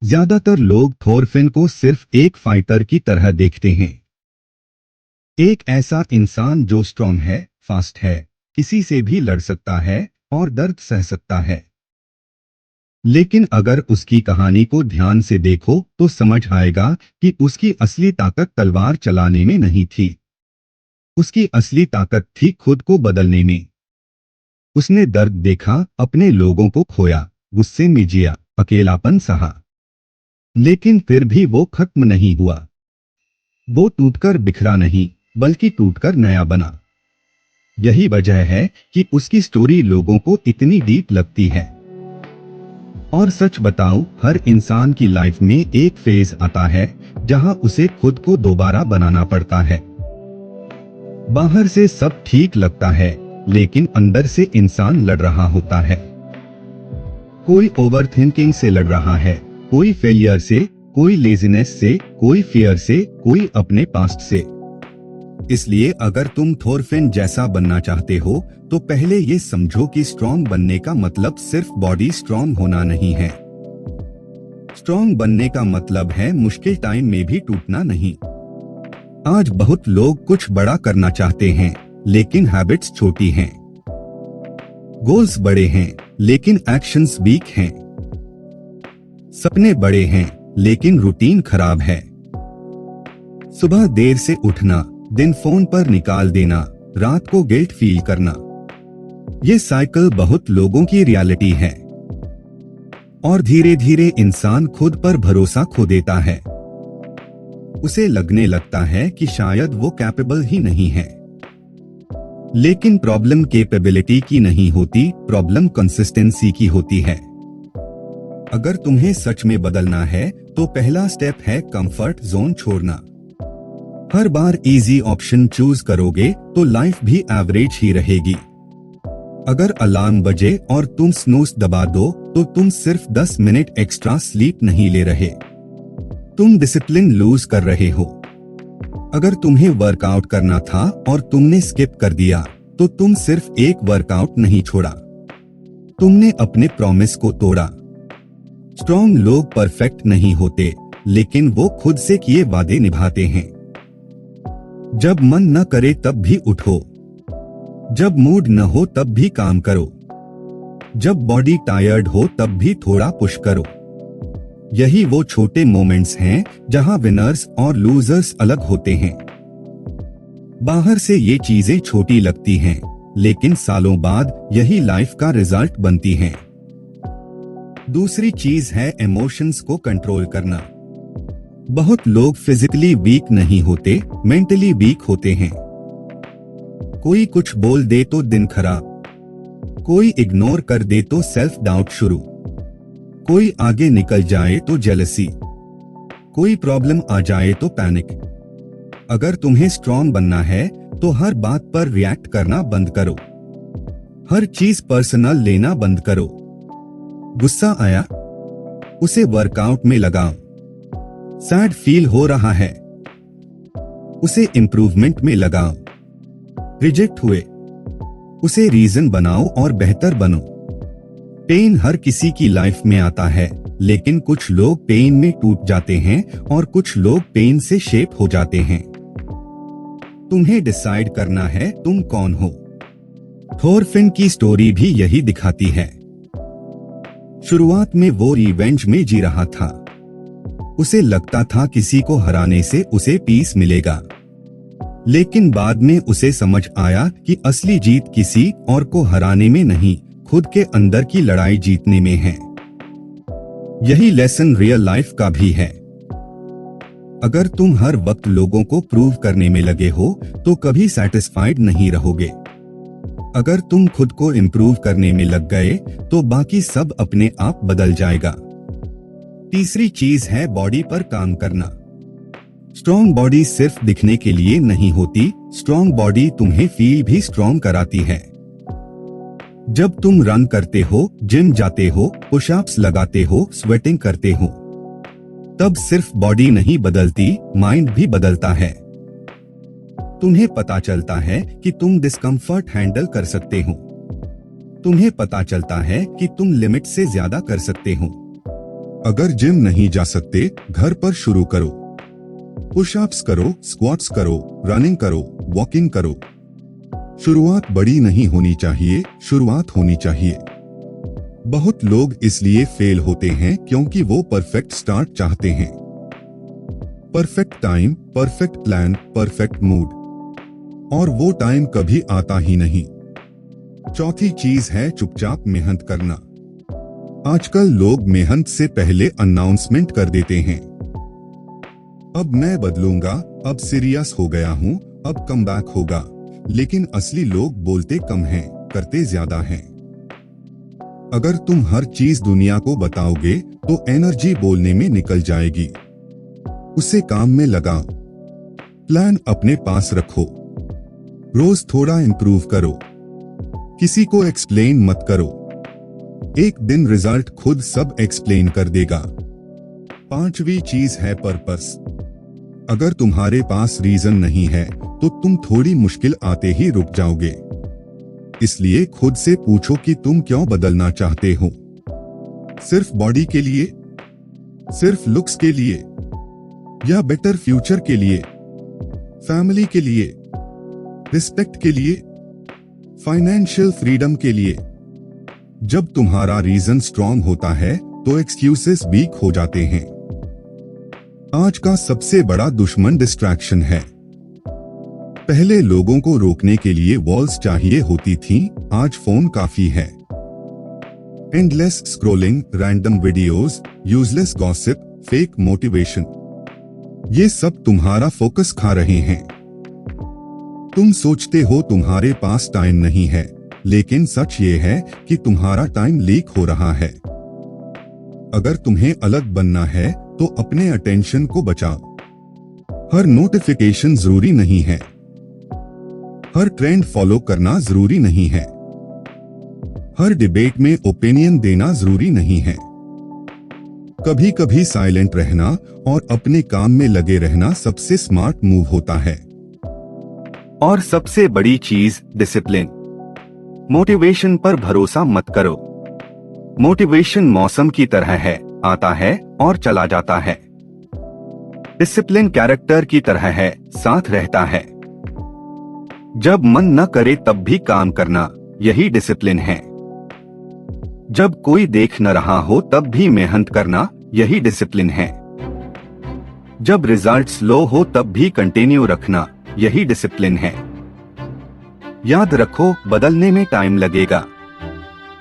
ज्यादातर लोग थॉरफिन को सिर्फ एक फाइटर की तरह देखते हैं। एक ऐसा इंसान जो स्ट्रांग है, फास्ट है, किसी से भी लड़ सकता है और दर्द सह सकता है। लेकिन अगर उसकी कहानी को ध्यान से देखो तो समझ आएगा कि उसकी असली ताकत तलवार चलाने में नहीं थी। उसकी असली ताकत थी खुद को बदलने में। उसने दर्द देखा, अपने लोगों को खोया, गुस्से में जिया, अकेलापन सहा, लेकिन फिर भी वो खत्म नहीं हुआ। वो टूटकर बिखरा नहीं, बल्कि टूटकर नया बना। यही वजह है कि उसकी स्टोरी लोगों को इतनी डीप लगती है। और सच बताऊं, हर इंसान की लाइफ में एक फेज आता है जहां उसे खुद को दोबारा बनाना पड़ता है। बाहर से सब ठीक लगता है, लेकिन अंदर से इंसान लड़ रहा होता है। कोई ओवरथिंकिंग से लड़ रहा है, कोई फेलियर से, कोई लेजीनेस से, कोई फियर से, कोई अपने पास्ट से। इसलिए अगर तुम थॉरफिन जैसा बनना चाहते हो तो पहले ये समझो कि स्ट्रॉन्ग बनने का मतलब सिर्फ बॉडी स्ट्रॉन्ग होना नहीं है। स्ट्रॉन्ग बनने का मतलब है मुश्किल टाइम में भी टूटना नहीं। आज बहुत लोग कुछ बड़ा करना चाहते हैं, लेकिन हैबिट्स छोटी हैं। गोल्स बड़े हैं, लेकिन एक्शंस वीक हैं। सपने बड़े हैं, लेकिन रूटीन खराब है। सुबह देर से उठना, दिन फोन पर निकाल देना, रात को गिल्ट फील करना, ये साइकिल बहुत लोगों की रियलिटी है। और धीरे धीरे इंसान खुद पर भरोसा खो देता है। उसे लगने लगता है कि शायद वो कैपेबल ही नहीं है। लेकिन प्रॉब्लम कैपेबिलिटी की नहीं होती, प्रॉब्लम कंसिस्टेंसी की होती है। अगर तुम्हें सच में बदलना है तो पहला स्टेप है कंफर्ट जोन छोड़ना। हर बार इजी ऑप्शन चूज करोगे तो लाइफ भी एवरेज ही रहेगी। अगर अलार्म बजे और तुम स्नूज दबा दो तो तुम सिर्फ 10 मिनट एक्स्ट्रा स्लीप नहीं ले रहे, तुम डिसिप्लिन लूज कर रहे हो। अगर तुम्हें वर्कआउट करना था और तुमने स्किप कर दिया तो तुम सिर्फ एक वर्कआउट नहीं छोड़ा, तुमने अपने प्रॉमिस को तोड़ा। स्ट्रॉन्ग लोग परफेक्ट नहीं होते, लेकिन वो खुद से किए वादे निभाते हैं। जब मन न करे तब भी उठो, जब मूड न हो तब भी काम करो, जब बॉडी टायर्ड हो तब भी थोड़ा पुश करो। यही वो छोटे मोमेंट्स हैं जहां विनर्स और लूजर्स अलग होते हैं। बाहर से ये चीजें छोटी लगती हैं, लेकिन सालों बाद यही लाइफ का रिजल्ट बनती हैं। दूसरी चीज है इमोशंस को कंट्रोल करना। बहुत लोग फिजिकली वीक नहीं होते, मेंटली वीक होते हैं। कोई कुछ बोल दे तो दिन खराब, कोई इग्नोर कर दे तो सेल्फ डाउट शुरू, कोई आगे निकल जाए तो जेलसी, कोई प्रॉब्लम आ जाए तो पैनिक। अगर तुम्हें स्ट्रॉन्ग बनना है तो हर बात पर रिएक्ट करना बंद करो। हर चीज पर्सनल लेना बंद करो। गुस्सा आया, उसे वर्कआउट में लगाओ। सैड फील हो रहा है, उसे इंप्रूवमेंट में लगाओ। रिजेक्ट हुए, उसे रीजन बनाओ और बेहतर बनो। पेन हर किसी की लाइफ में आता है, लेकिन कुछ लोग पेन में टूट जाते हैं और कुछ लोग पेन से शेप हो जाते हैं। तुम्हें डिसाइड करना है तुम कौन हो। थॉरफिन की स्टोरी भी यही दिखाती है। शुरुआत में वो रिवेंज में जी रहा था। उसे लगता था किसी को हराने से उसे पीस मिलेगा, लेकिन बाद में उसे समझ आया कि असली जीत किसी और को हराने में नहीं, खुद के अंदर की लड़ाई जीतने में है। यही लेसन रियल लाइफ का भी है। अगर तुम हर वक्त लोगों को प्रूव करने में लगे हो तो कभी सेटिस्फाइड नहीं रहोगे। अगर तुम खुद को इम्प्रूव करने में लग गए तो बाकी सब अपने आप बदल जाएगा। तीसरी चीज है बॉडी पर काम करना। स्ट्रॉन्ग बॉडी सिर्फ दिखने के लिए नहीं होती, स्ट्रॉन्ग बॉडी तुम्हें फील भी स्ट्रॉन्ग कराती है। जब तुम रन करते हो, जिम जाते हो, पुशअप्स लगाते हो, स्वेटिंग करते हो, तब सिर्फ बॉडी नहीं बदलती, माइंड भी बदलता है। तुम्हें पता चलता है कि तुम डिस्कम्फर्ट हैंडल कर सकते हो। तुम्हें पता चलता है कि तुम लिमिट से ज्यादा कर सकते हो। अगर जिम नहीं जा सकते, घर पर शुरू करो। पुशअप्स करो, स्क्वाट्स करो, रनिंग करो, वॉकिंग करो। शुरुआत बड़ी नहीं होनी चाहिए, शुरुआत होनी चाहिए। बहुत लोग इसलिए फेल होते हैं क्योंकि वो परफेक्ट स्टार्ट चाहते हैं। Perfect time, perfect plan, perfect mood, और वो टाइम कभी आता ही नहीं। चौथी चीज है चुपचाप मेहनत करना। आजकल लोग मेहनत से पहले अनाउंसमेंट कर देते हैं। अब मैं बदलूंगा, अब सीरियस हो गया हूं, अब कमबैक होगा। लेकिन असली लोग बोलते कम हैं, करते ज्यादा हैं। अगर तुम हर चीज दुनिया को बताओगे तो एनर्जी बोलने में निकल जाएगी। उसे काम में लगाओ। प्लान अपने पास रखो। रोज थोड़ा इंप्रूव करो। किसी को एक्सप्लेन मत करो। एक दिन रिजल्ट खुद सब एक्सप्लेन कर देगा। पांचवी चीज है पर्पस। अगर तुम्हारे पास रीजन नहीं है तो तुम थोड़ी मुश्किल आते ही रुक जाओगे। इसलिए खुद से पूछो कि तुम क्यों बदलना चाहते हो। सिर्फ बॉडी के लिए, सिर्फ लुक्स के लिए, या बेटर फ्यूचर के लिए, फैमिली के लिए, रिस्पेक्ट के लिए, फाइनेंशियल फ्रीडम के लिए। जब तुम्हारा रीजन स्ट्रॉन्ग होता है तो एक्सक्यूजेस वीक हो जाते हैं। आज का सबसे बड़ा दुश्मन डिस्ट्रैक्शन है। पहले लोगों को रोकने के लिए वॉल्स चाहिए होती थी, आज फोन काफी है। Endless scrolling, random videos, useless gossip, fake motivation, ये सब तुम्हारा फोकस खा रहे हैं। तुम सोचते हो तुम्हारे पास टाइम नहीं है, लेकिन सच ये है कि तुम्हारा टाइम लीक हो रहा है। अगर तुम्हें अलग बनना है तो अपने अटेंशन को बचाओ। हर नोटिफिकेशन जरूरी नहीं है। हर ट्रेंड फॉलो करना जरूरी नहीं है। हर डिबेट में ओपिनियन देना जरूरी नहीं है। कभी कभी साइलेंट रहना और अपने काम में लगे रहना सबसे स्मार्ट मूव होता है। और सबसे बड़ी चीज डिसिप्लिन। मोटिवेशन पर भरोसा मत करो। मोटिवेशन मौसम की तरह है, आता है और चला जाता है। डिसिप्लिन कैरेक्टर की तरह है, साथ रहता है। जब मन न करे तब भी काम करना, यही डिसिप्लिन है। जब कोई देख न रहा हो तब भी मेहनत करना, यही डिसिप्लिन है। जब रिजल्ट्स लो हो तब भी कंटिन्यू रखना, यही डिसिप्लिन है। याद रखो, बदलने में टाइम लगेगा।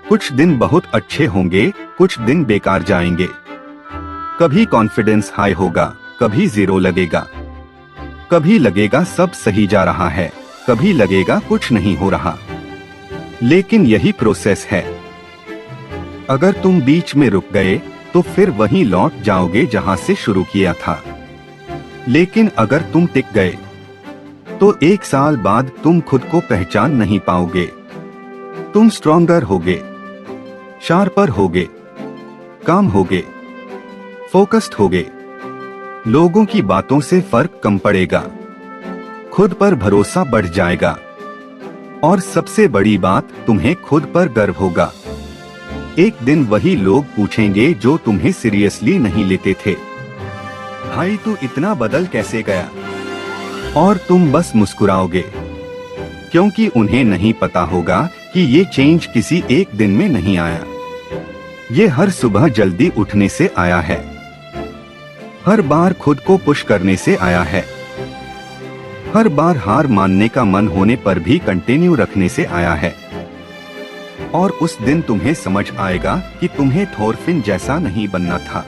कुछ दिन बहुत अच्छे होंगे, कुछ दिन बेकार जाएंगे। कभी कॉन्फिडेंस हाई होगा, कभी जीरो लगेगा। कभी लगेगा सब सही जा रहा है, कभी लगेगा कुछ नहीं हो रहा। लेकिन यही प्रोसेस है। अगर तुम बीच में रुक गए तो फिर वहीं लौट जाओगे जहां से शुरू किया था। लेकिन अगर तुम टिक गए तो एक साल बाद तुम खुद को पहचान नहीं पाओगे। तुम स्ट्रॉन्गर होगे, शार्पर होगे, काम होगे, फोकस्ड होगे। लोगों की बातों से फर्क कम पड़ेगा। खुद पर भरोसा बढ़ जाएगा। और सबसे बड़ी बात, तुम्हें खुद पर गर्व होगा। एक दिन वही लोग पूछेंगे जो तुम्हें सीरियसली नहीं लेते थे, भाई तू इतना बदल कैसे गया? और तुम बस मुस्कुराओगे, क्योंकि उन्हें नहीं पता होगा कि ये चेंज किसी एक दिन में नहीं आया। ये हर सुबह जल्दी उठने से आया है। हर बार खुद को पुश करने से आया है। हर बार हार मानने का मन होने पर भी कंटिन्यू रखने से आया है। और उस दिन तुम्हें समझ आएगा कि तुम्हें थॉरफिन जैसा नहीं बनना था।